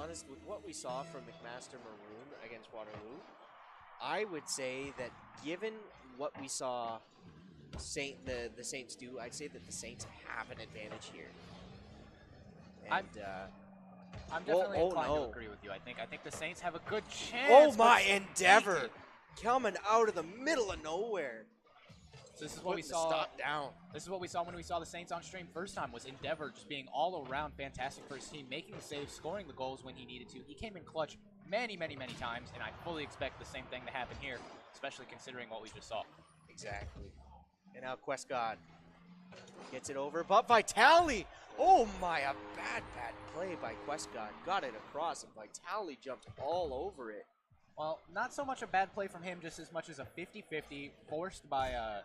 honest, with what we saw from McMaster Maroon against Waterloo, I would say that given what we saw the Saints do, I'd say that the Saints have an advantage here. And, I'm definitely inclined to agree with you. I think the Saints have a good chance. Oh my, Endeavor coming out of the middle of nowhere. So this is what we saw. Stop down. This is what we saw when we saw the Saints on stream first time. Was Endeavor just being all around fantastic for his team, making the saves, scoring the goals when he needed to. He came in clutch many times, and I fully expect the same thing to happen here, especially considering what we just saw. Exactly. And now Quest God gets it over, but Vitali. Oh my, a bad play by Quest God. Got it across, and Vitali jumped all over it. Well, not so much a bad play from him, just as much as a 50-50 forced by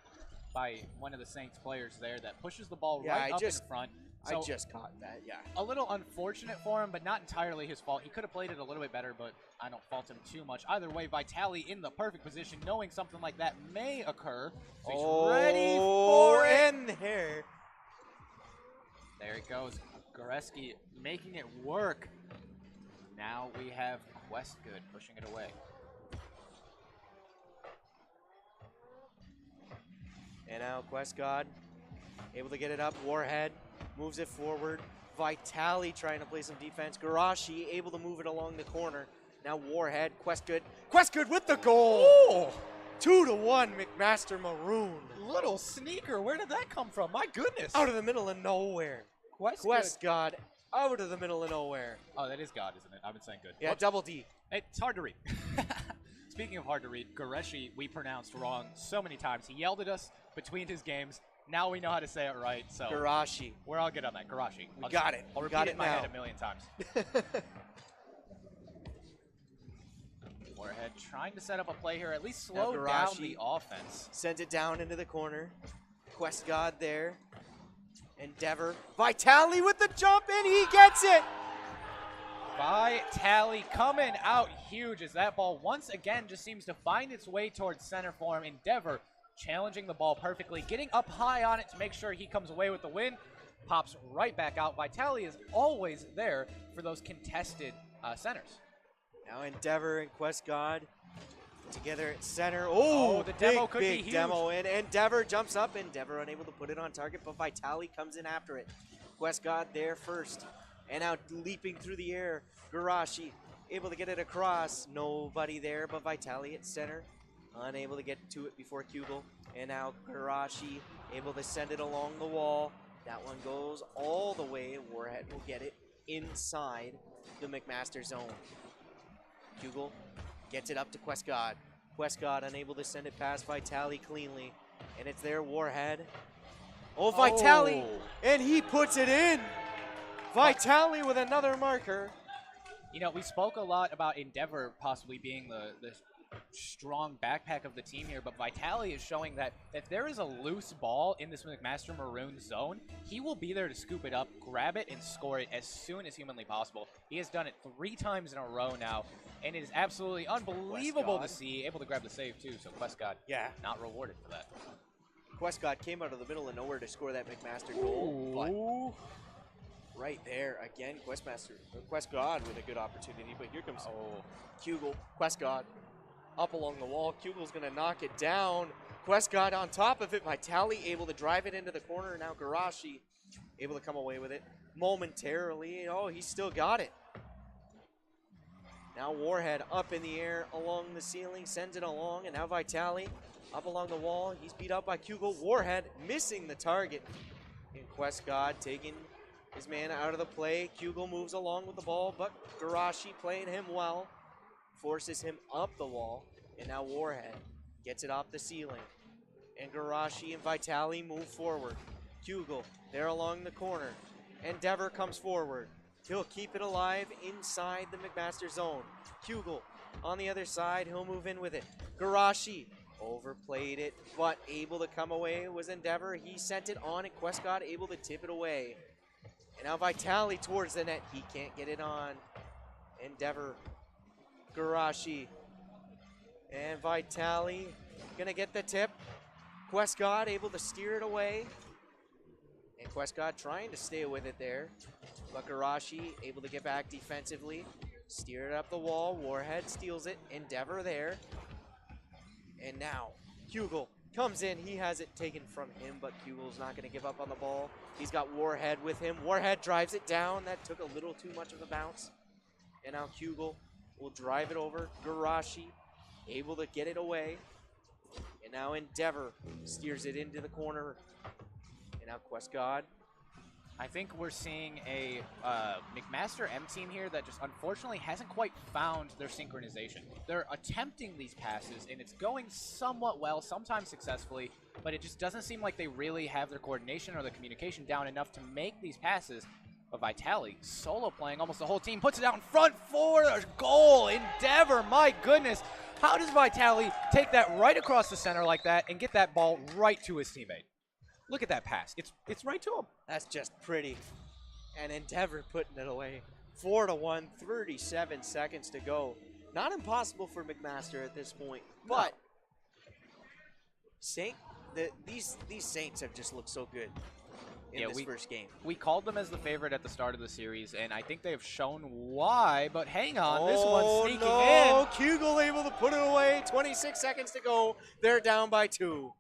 one of the Saints players there that pushes the ball right up in front. So I just caught that, yeah. A little unfortunate for him, but not entirely his fault. He could have played it a little bit better, but I don't fault him too much. Either way, Vitali in the perfect position, knowing something like that may occur. So he's ready for it. In there. There it goes. Goreski making it work. Now we have Questgood pushing it away. And now Quest God able to get it up. Warhead moves it forward. Vitali trying to play some defense. Garashi able to move it along the corner. Now Warhead, Questgood. Questgood with the goal! Oh! 2-1 McMaster Maroon. Little sneaker. Where did that come from? My goodness. Out of the middle of nowhere. Quest God out of the middle of nowhere. Oh, that is God, isn't it? I've been saying good. Yeah, Whoops. double D. It's hard to read. Speaking of hard to read, Goreshi we pronounced wrong so many times. He yelled at us between his games. Now we know how to say it right. So Garashi. We're all good on that. Garashi. We got it. I'll We repeat got it it in my now. head a million times. Warhead trying to set up a play here, at least slow down the offense. Sends it down into the corner. Quest God there. Endeavor. Vitali with the jump in. He gets it. Vitali coming out huge as that ball once again just seems to find its way towards center for him. Endeavor challenging the ball perfectly, getting up high on it to make sure he comes away with the win. Pops right back out. Vitali is always there for those contested centers. Now Endeavor and Quest God together at center. Oh, the demo could be big huge. demo in. Endeavor jumps up. Endeavor unable to put it on target, but Vitali comes in after it. Quest God there first. And now leaping through the air, Garashi able to get it across. Nobody there but Vitali at center. Unable to get to it before Kugel. And now Garashi able to send it along the wall. That one goes all the way. Warhead will get it inside the McMaster zone. Kugel gets it up to Quest God. Quest God unable to send it past Vitali cleanly. And it's there, Warhead. Oh, Vitali! Oh. And he puts it in! Vitali with another marker. You know, we spoke a lot about Endeavor possibly being the strong backpack of the team here, but Vitali is showing that if there is a loose ball in this McMaster Maroon zone, he will be there to scoop it up, grab it, and score it as soon as humanly possible. He has done it 3 times in a row now, and it is absolutely unbelievable to see. Able to grab the save, too, so Quest God not rewarded for that. Quest God came out of the middle of nowhere to score that McMaster goal, but right there, again, Quest God with a good opportunity, but here comes Kugel, Quest God up along the wall. Kugel's going to knock it down. Quest God on top of it. Vitali able to drive it into the corner. Now Garashi able to come away with it momentarily. Oh, he still got it. Now Warhead up in the air along the ceiling, sends it along, and now Vitali up along the wall. He's beat up by Kugel. Warhead missing the target. And Quest God taking his man out of the play. Kugel moves along with the ball, but Garashi playing him well. Forces him up the wall, and now Warhead gets it off the ceiling. And Garashi and Vitali move forward. Kugel there along the corner. Endeavor comes forward. He'll keep it alive inside the McMaster zone. Kugel on the other side, he'll move in with it. Garashi overplayed it, but able to come away was Endeavor. He sent it on, and Quest God able to tip it away. And now Vitali towards the net. He can't get it on. Endeavor, Garashi, and Vitali gonna get the tip. Quest God able to steer it away. And Quest God trying to stay with it there. But Garashi able to get back defensively. Steered up the wall. Warhead steals it. Endeavor there. And now, Kugel comes in. He has it taken from him, but Kugel's not going to give up on the ball. He's got Warhead with him. Warhead drives it down. That took a little too much of a bounce. And now Kugel will drive it over. Garashi able to get it away. And now Endeavor steers it into the corner. And now Quest God. I think we're seeing a McMaster M team here that just unfortunately hasn't quite found their synchronization. They're attempting these passes, and it's going somewhat well, sometimes successfully, but it just doesn't seem like they really have their coordination or their communication down enough to make these passes. But Vitali, solo playing almost the whole team, puts it out in front for a goal. Endeavor, my goodness. How does Vitali take that right across the center like that and get that ball right to his teammate? Look at that pass. It's right to him. That's just pretty. And Endeavor putting it away. 4-1, 37 seconds to go. Not impossible for McMaster at this point, but these Saints have just looked so good in this first game. We called them as the favorite at the start of the series, and I think they have shown why, but hang on. This one's sneaking in. Kugel able to put it away. 26 seconds to go. They're down by 2.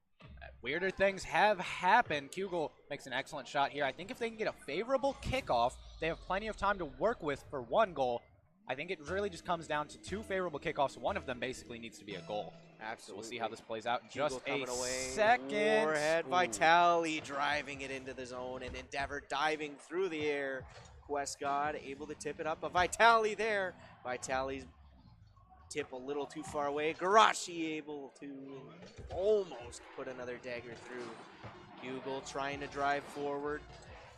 Weirder things have happened. Kugel makes an excellent shot here. I think if they can get a favorable kickoff, they have plenty of time to work with for 1 goal. I think it really just comes down to 2 favorable kickoffs. One of them basically needs to be a goal. Absolutely. So we'll see how this plays out in just coming a away. second. Warhead, Vitali driving it into the zone, and Endeavor diving through the air. Quest God able to tip it up, but Vitali there. Vitali's tip a little too far away. Garashi able to almost put another dagger through. Kugel trying to drive forward.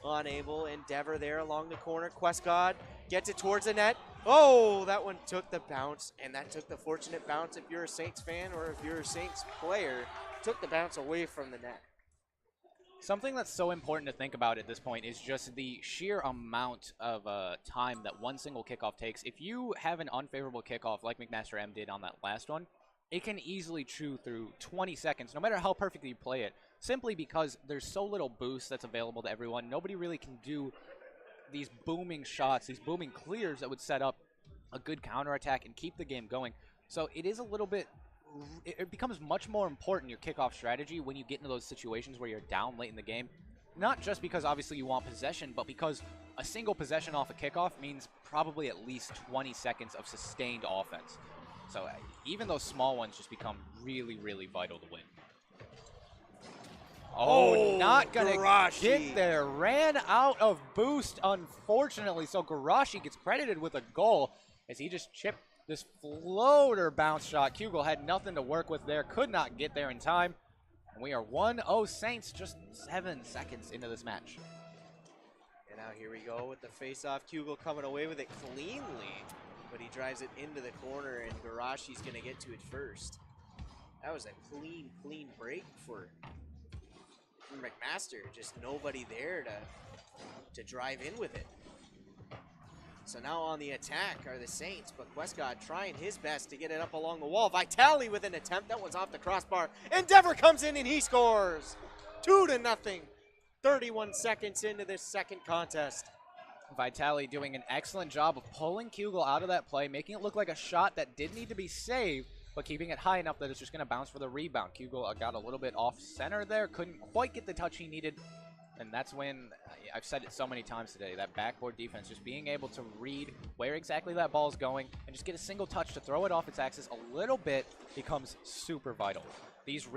Unable. Endeavor there along the corner. Quest God gets it towards the net. Oh, that one took the bounce, and that took the fortunate bounce if you're a Saints fan or if you're a Saints player. Took the bounce away from the net. Something that's so important to think about at this point is just the sheer amount of time that one single kickoff takes. If you have an unfavorable kickoff like McMaster M did on that last one, it can easily chew through 20 seconds, no matter how perfectly you play it, simply because there's so little boost that's available to everyone. Nobody really can do these booming shots, these booming clears that would set up a good counterattack and keep the game going. So it is a little bit, it becomes much more important, your kickoff strategy, when you get into those situations where you're down late in the game. Not just because obviously you want possession, but because a single possession off a kickoff means probably at least 20 seconds of sustained offense. So even those small ones just become really, really vital to win. Oh, not going to get there. Ran out of boost, unfortunately. So Garashi gets credited with a goal as he just chipped this floater bounce shot. Kugel had nothing to work with there. Could not get there in time. And we are 1-0 Saints just 7 seconds into this match. And now here we go with the face-off. Kugel coming away with it cleanly. But he drives it into the corner, and Garashi's going to get to it first. That was a clean break for McMaster. Just nobody there to drive in with it. So now on the attack are the Saints, but Questgod trying his best to get it up along the wall. Vitali with an attempt. That one's off the crossbar. Endeavor comes in and he scores. 2-0. 31 seconds into this second contest. Vitali doing an excellent job of pulling Kugel out of that play, making it look like a shot that did need to be saved, but keeping it high enough that it's just going to bounce for the rebound. Kugel got a little bit off center there, couldn't quite get the touch he needed, and that's when, I've said it so many times today, that backboard defense, just being able to read where exactly that ball's going and just get a single touch to throw it off its axis a little bit becomes super vital. These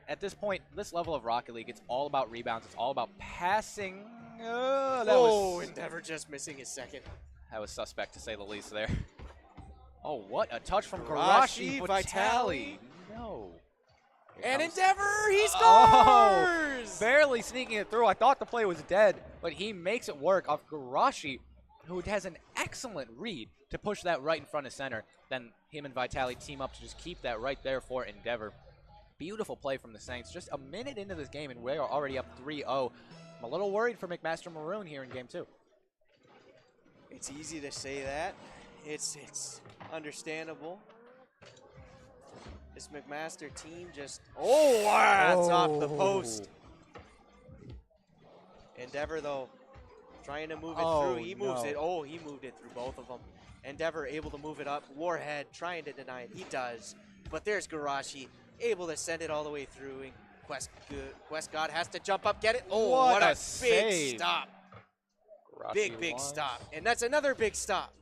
at this point, this level of Rocket League, it's all about rebounds. It's all about passing. Endeavor just missing his second. That was suspect, to say the least there. Oh, what a touch from Garashi. Vitali. No. And Endeavor, he scores! Barely sneaking it through. I thought the play was dead, but he makes it work off Garashi, who has an excellent read to push that right in front of center. Then him and Vitali team up to just keep that right there for Endeavor. Beautiful play from the Saints. Just a minute into this game, and we are already up 3-0. I'm a little worried for McMaster Maroon here in Game 2. It's easy to say that. It's understandable. This McMaster team just... It's off the post. Endeavor, though, Trying to move it through. He moves it. Oh, he moved it through both of them. Endeavor able to move it up. Warhead trying to deny it. He does. But there's Garashi able to send it all the way through. And Quest God has to jump up, get it. Oh, what a big stop. Garashi Big stop. And that's another big stop.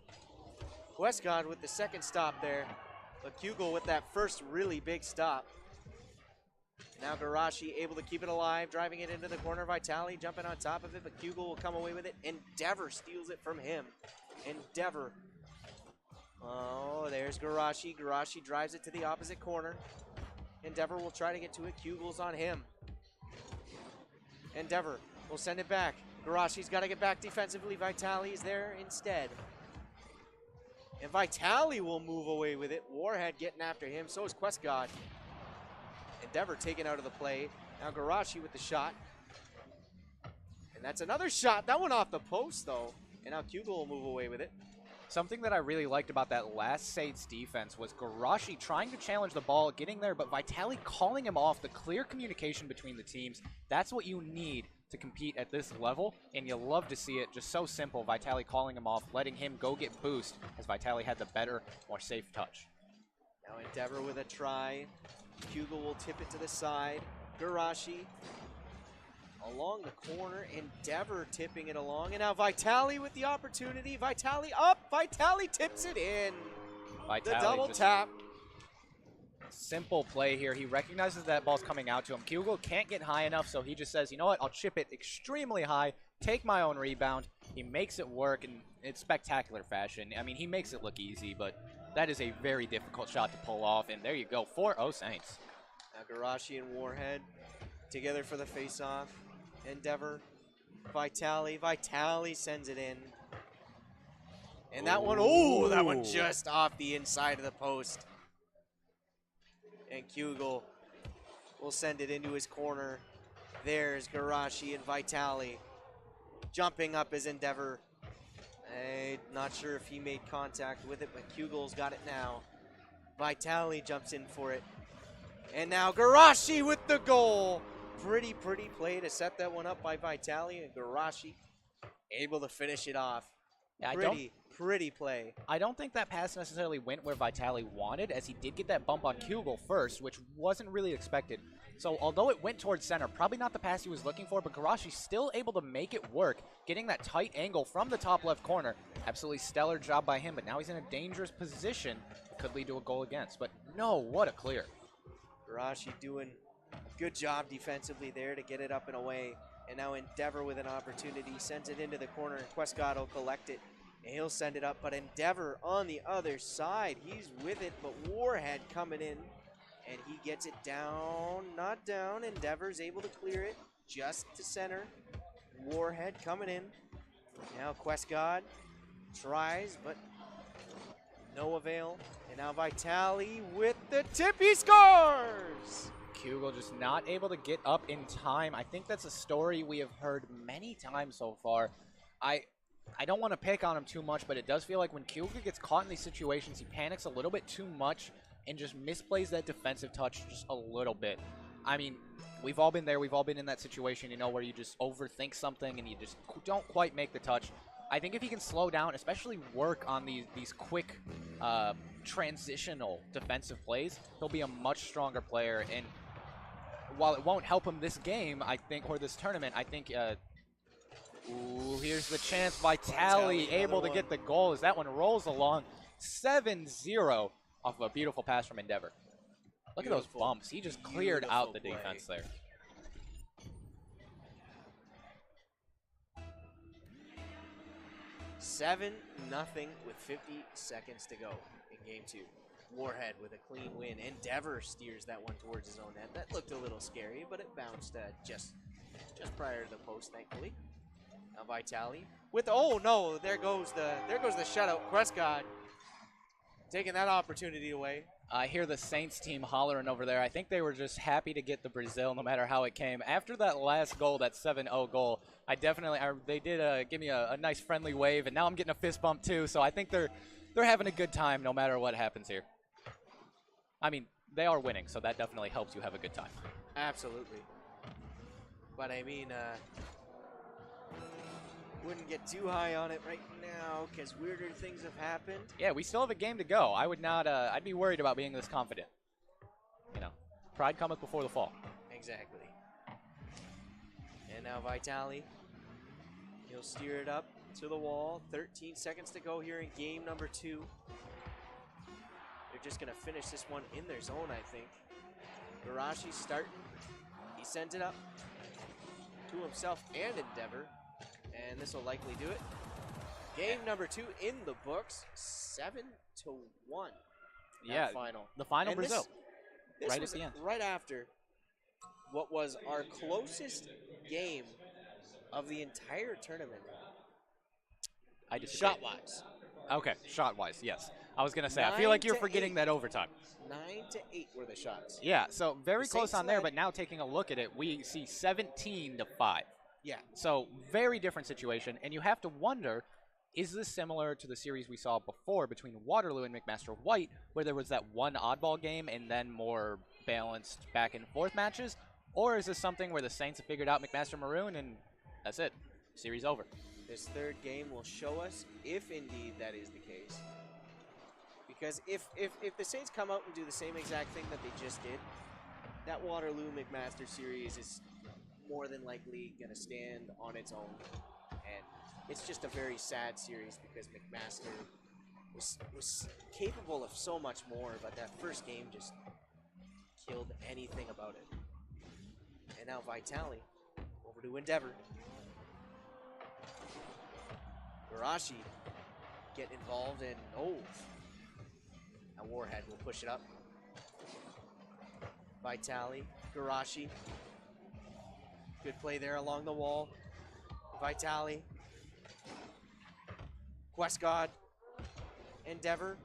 Quest God with the second stop there. But Kugel with that first really big stop. Now Garashi able to keep it alive, driving it into the corner. Vitali jumping on top of it, but Kugel will come away with it. Endeavor steals it from him. Endeavor. Oh, there's Garashi. Garashi drives it to the opposite corner. Endeavor will try to get to it. Kugel's on him. Endeavor will send it back. Garashi's got to get back defensively. Vitali is there instead. And Vitali will move away with it. Warhead getting after him. So is Quest God. Endeavor taken out of the play. Now Garashi with the shot. And that's another shot. That one off the post, though. And now Kugel will move away with it. Something that I really liked about that last Sade's defense was Garashi trying to challenge the ball, getting there, but Vitali calling him off. The clear communication between the teams. That's what you need to compete at this level, and you love to see it. Just so simple. Vitali calling him off, letting him go get boost, as Vitali had the better, more safe touch. Now Endeavor with a try. Kugel will tip it to the side. Garashi along the corner. Endeavor tipping it along. And now Vitali with the opportunity. Vitali up. Vitali tips it in. Vitali the double tap. Simple play here. He recognizes that ball's coming out to him. Kugel can't get high enough, so he just says, you know what, I'll chip it extremely high, take my own rebound. He makes it work in spectacular fashion. I mean, he makes it look easy, but that is a very difficult shot to pull off, and there you go, 4-0 Saints. Now Garashi and Warhead together for the face-off. Endeavor, Vitali. Vitali sends it in. And that one, oh, that one just off the inside of the post. And Kugel will send it into his corner. There's Garashi and Vitali. Jumping up as Endeavor. I'm not sure if he made contact with it, but Kugel's got it now. Vitali jumps in for it. And now Garashi with the goal. Pretty play to set that one up by Vitali, and Garashi able to finish it off. Yeah, pretty play. I don't think that pass necessarily went where Vitali wanted, as he did get that bump on Kugel first, which wasn't really expected. So although it went towards center, probably not the pass he was looking for, but Garashi's still able to make it work, getting that tight angle from the top left corner. Absolutely stellar job by him, but now he's in a dangerous position. It could lead to a goal against, but no, what a clear. Garashi doing a good job defensively there to get it up and away. And now Endeavor with an opportunity, sends it into the corner, and Questcott will collect it. And he'll send it up, but Endeavor on the other side, he's with it, but Warhead coming in, and he gets it down, not down. Endeavor's able to clear it just to center. Warhead coming in. Now Questcott tries, but no avail. And now Vitali with the tip, he scores! Kugel just not able to get up in time. I think that's a story we have heard many times so far. I don't want to pick on him too much, but it does feel like when Kugel gets caught in these situations, he panics a little bit too much and just misplays that defensive touch just a little bit. I mean, we've all been there. We've all been in that situation, you know, where you just overthink something and you just don't quite make the touch. I think if he can slow down, especially work on these quick transitional defensive plays, he'll be a much stronger player. And while it won't help him this game, I think, or this tournament, I think... ooh, here's the chance. Vitali able to get the goal as that one rolls along. 7-0 off of a beautiful pass from Endeavor. Look at those bumps. He just cleared out the defense there. $7-0 with 50 seconds to go in game two. Warhead with a clean win. Endeavor steers that one towards his own net. That looked a little scary, but it bounced just prior to the post, thankfully. Now Vitali with, oh no, there goes the shutout. Questcott taking that opportunity away. I hear the Saints team hollering over there. I think they were just happy to get the Brazil no matter how it came. After that last goal, that 7-0 goal, they did give me a nice friendly wave, and now I'm getting a fist bump too, so I think they're having a good time no matter what happens here. I mean, they are winning, so that definitely helps you have a good time. Absolutely. But I mean, Wouldn't get too high on it right now because weirder things have happened. Yeah, we still have a game to go. I would not. I'd be worried about being this confident. You know, pride cometh before the fall. Exactly. And now Vitali, he'll steer it up to the wall. 13 seconds to go here in game number 2. They're just going to finish this one in their zone, I think. Garashi's starting. He sends it up to himself and Endeavor. And this will likely do it. Game number 2 in the books. 7-1. Yeah, final. The final and Brazil. This right was at the end. right after what was our closest game of the entire tournament. I disagree. Shot-wise. Okay, shot-wise, yes. I was going to say, I feel like you're forgetting that overtime. 9-8 were the shots. Yeah, so very close Saints on there, led. but now taking a look at it, we see 17-5. Yeah. So very different situation, and you have to wonder, is this similar to the series we saw before between Waterloo and McMaster White, where there was that one oddball game and then more balanced back and forth matches? Or is this something where the Saints have figured out McMaster Maroon and that's it, series over? This third game will show us if indeed that is the case. Because if the Saints come out and do the same exact thing that they just did, that Waterloo McMaster series is more than likely going to stand on its own. And it's just a very sad series because McMaster was capable of so much more, but that first game just killed anything about it. And now Vitali over to Endeavor. Garashi getting involved in, now Warhead will push it up. Vitali, Garashi. Good play there along the wall. Vitali. Quest God. Endeavor.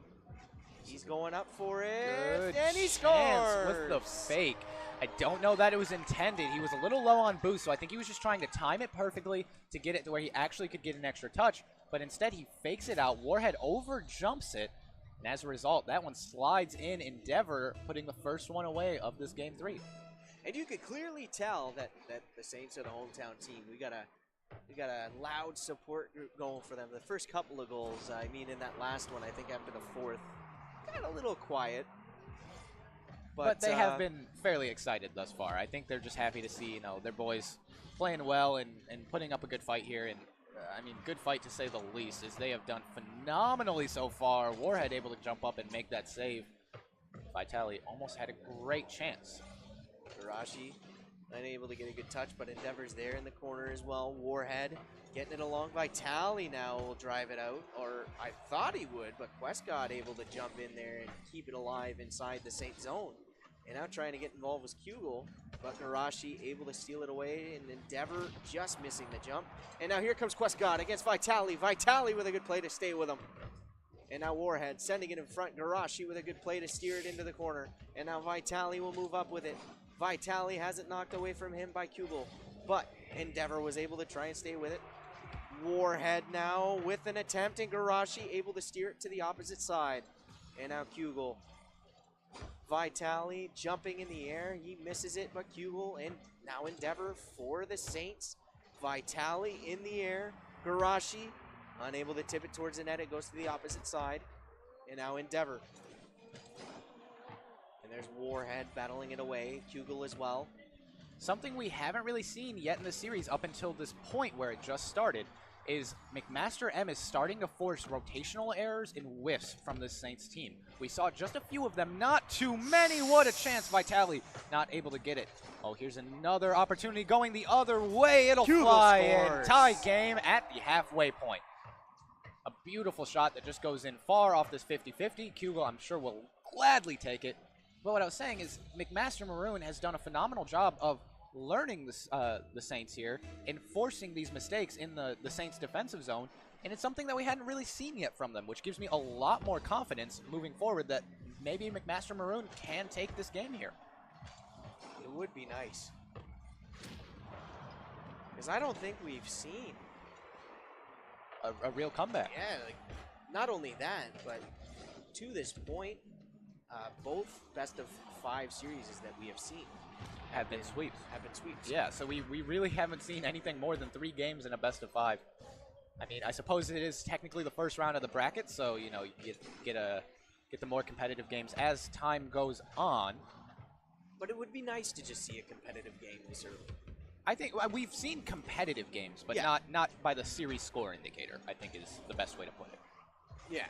He's going up for it. Good and he chance scores! with the fake. I don't know that it was intended. He was a little low on boost, so I think he was just trying to time it perfectly to get it to where he actually could get an extra touch. But instead, he fakes it out. Warhead over jumps it. And as a result, that one slides in. Endeavor putting the first one away of this game 3. And you could clearly tell that the Saints are the hometown team. We got a loud support group going for them. The first couple of goals, I mean, in that last one, I think after the fourth, got a little quiet. But they have been fairly excited thus far. I think they're just happy to see, their boys playing well and putting up a good fight here. And I mean, good fight to say the least, as they have done phenomenally so far. Warhead able to jump up and make that save. Vitali almost had a great chance. Garashi unable to get a good touch, but Endeavor's there in the corner as well. Warhead getting it along. Vitali now will drive it out, or I thought he would, but QuestGod able to jump in there and keep it alive inside the Saint zone. And now trying to get involved was Kugel, but Garashi able to steal it away, and Endeavor just missing the jump. And now here comes QuestGod against Vitali. Vitali with a good play to stay with him. And now Warhead sending it in front. Garashi with a good play to steer it into the corner. And now Vitali will move up with it. Vitali has it knocked away from him by Kugel, but Endeavor was able to try and stay with it. Warhead now with an attempt, and Garashi able to steer it to the opposite side. And now Kugel. Vitali jumping in the air. He misses it, but Kugel, and now Endeavor for the Saints. Vitali in the air. Garashi unable to tip it towards the net. It goes to the opposite side. And now Endeavor. And there's Warhead battling it away. Kugel as well. Something we haven't really seen yet in the series up until this point where it just started is McMaster M is starting to force rotational errors and whiffs from this Saints team. We saw just a few of them, not too many. What a chance. Vitali not able to get it. Oh, here's another opportunity going the other way. It'll Kugel fly scores. in. Tie game at the halfway point. A beautiful shot that just goes in far off this 50-50. Kugel, I'm sure, will gladly take it. But what I was saying is McMaster Maroon has done a phenomenal job of learning the Saints here and forcing these mistakes in the Saints defensive zone. And it's something that we hadn't really seen yet from them, which gives me a lot more confidence moving forward that maybe McMaster Maroon can take this game here. It would be nice. Because I don't think we've seen A real comeback. Yeah, like, not only that, but to this point, both best of 5 series that we have seen Have been sweeps. have been sweeps. Yeah, so we really haven't seen anything more than 3 games in a best of 5. I mean, I suppose it is technically the first round of the bracket, so you know you get the more competitive games as time goes on. But it would be nice to just see a competitive game this early. I think we've seen competitive games, but Yeah. not by the series score indicator, I think is the best way to put it. Yeah.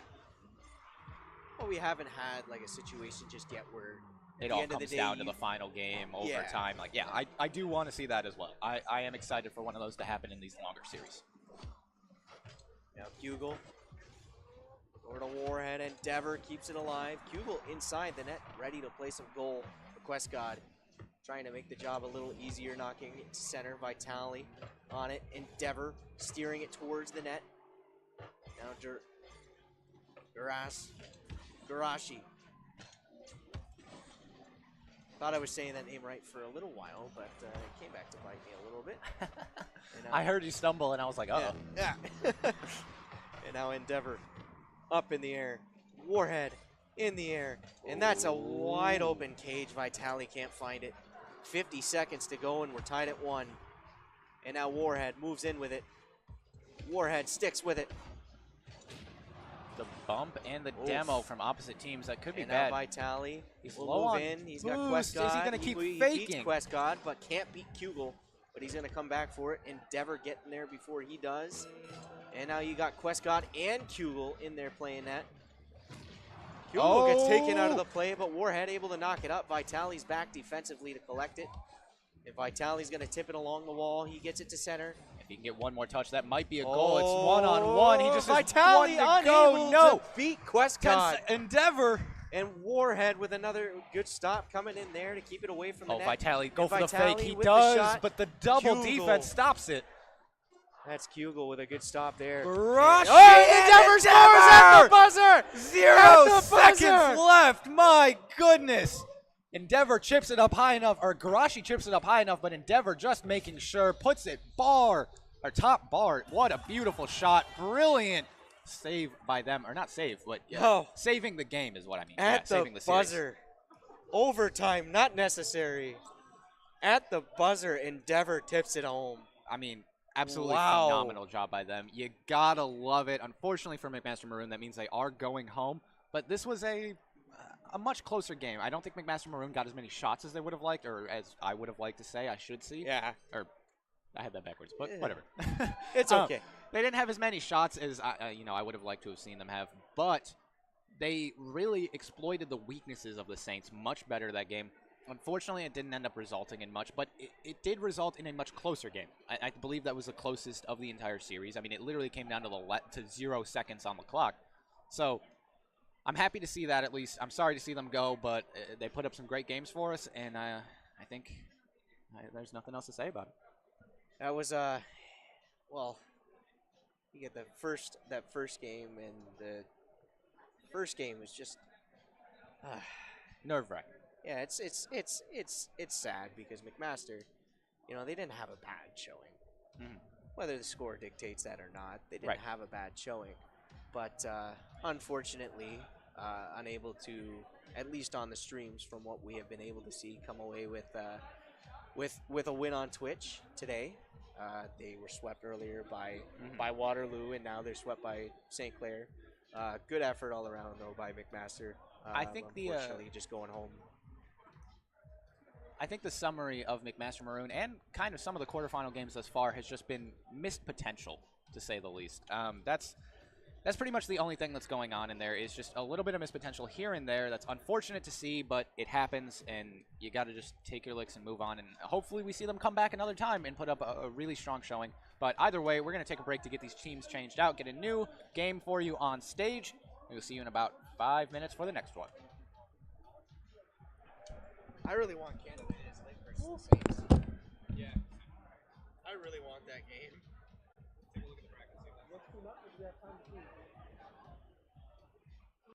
Well, we haven't had like a situation just yet where It all comes down to the final game, overtime. Like, yeah, I do want to see that as well. I am excited for one of those to happen in these longer series. Now Kugel over to Warhead, and Dever keeps it alive. Kugel inside the net, ready to play some goal. Quest God trying to make the job a little easier, knocking it to center. Vitali on it, and Dever steering it towards the net. Now Garashi. Thought I was saying that name right for a little while, but it came back to bite me a little bit. I heard you stumble, and I was like, uh-oh. Yeah. And now Endeavor up in the air. Warhead in the air. And that's a wide open cage. Vitali can't find it. 50 seconds to go, and we're tied at 1. And now Warhead moves in with it. Warhead sticks with it. The bump and the demo from opposite teams, that could be and bad. Now Vitali He's will low move on in. He's boost. got Quest God. Is he going to keep He faking? beats Quest God, but can't beat Kugel. But he's going to come back for it. Endeavor getting there before he does. And now you got Quest God and Kugel in there playing that. Kugel gets taken out of the play, but Warhead able to knock it up. Vitali's back defensively to collect it. And Vitali's going to tip it along the wall. He gets it to center. If he can get one more touch, that might be a goal. It's one-on-one. He just has one Vitali to go. unable No. to beat Quest God. Endeavor. And Warhead with another good stop coming in there to keep it away from the net. Vitali, go for the Vitali fake. He with the does, shot. but the double Kugel. defense stops it. That's Kugel with a good stop there. Rush Endeavor scores at the buzzer! 0 seconds left. My goodness. Endeavor chips it up high enough, or Garashi chips it up high enough, but Endeavor just making sure, puts it top bar. What a beautiful shot. Brilliant save by them, or not save, but saving the game is what I mean. At saving the the series. buzzer. Overtime, not necessary. At the buzzer, Endeavor tips it home. I mean, absolutely phenomenal job by them. You gotta love it. Unfortunately for McMaster Maroon, that means they are going home. But this was a much closer game. I don't think McMaster Maroon got as many shots as they would have liked, or as I would have liked to say I should see. Yeah. Or I had that backwards, but whatever. It's okay. They didn't have as many shots as I would have liked to have seen them have, but they really exploited the weaknesses of the Saints much better that game. Unfortunately, it didn't end up resulting in much, but it did result in a much closer game. I believe that was the closest of the entire series. I mean, it literally came down to 0 seconds on the clock. So I'm happy to see that at least. I'm sorry to see them go, but they put up some great games for us, and I think there's nothing else to say about it. That was, well, you get that first game, and the first game was just nerve-wracking. Yeah, it's sad because McMaster, they didn't have a bad showing. Mm-hmm. Whether the score dictates that or not, they didn't have a bad showing. But unfortunately, unable to, at least on the streams from what we have been able to see, come away with a win on Twitch today. They were swept earlier by Waterloo, and now they're swept by St. Clair. Good effort all around, though, by McMaster. I think unfortunately, just going home. I think the summary of McMaster Maroon and kind of some of the quarterfinal games thus far has just been missed potential, to say the least. That's pretty much the only thing that's going on in there is just a little bit of missed potential here and there. That's unfortunate to see, but it happens, and you got to just take your licks and move on. And hopefully we see them come back another time and put up a really strong showing. But either way, we're going to take a break to get these teams changed out, get a new game for you on stage. We'll see you in about 5 minutes for the next one. I really want Canada versus the Saints. Yeah. I really want that game. Take a look at the bracket. Let's team up. Do we have time to team?